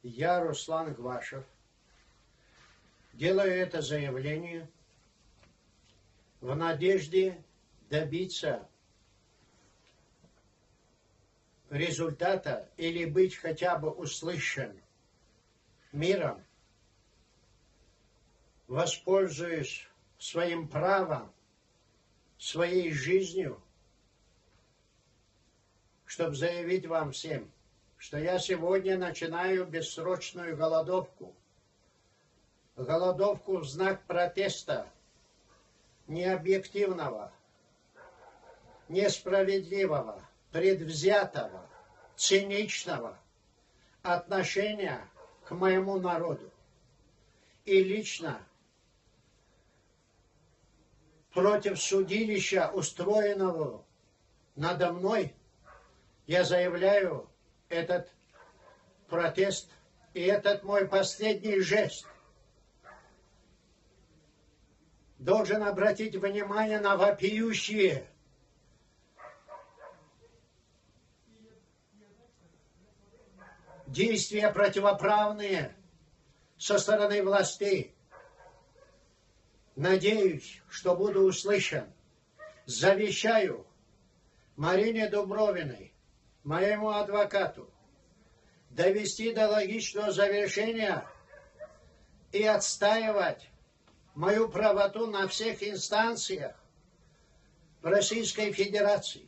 Я, Руслан Гвашев, делаю это заявление в надежде добиться результата или быть хотя бы услышан миром, воспользуюсь своим правом, своей жизнью, чтобы заявить вам всем, что я сегодня начинаю бессрочную голодовку. Голодовку в знак протеста необъективного, несправедливого, предвзятого, циничного отношения к моему народу. И лично против судилища, устроенного надо мной, я заявляю этот протест, и этот мой последний жест должен обратить внимание на вопиющие действия противоправные со стороны властей. Надеюсь, что буду услышан. Завещаю Марине Дубровиной, моему адвокату, довести до логичного завершения и отстаивать мою правоту на всех инстанциях в Российской Федерации.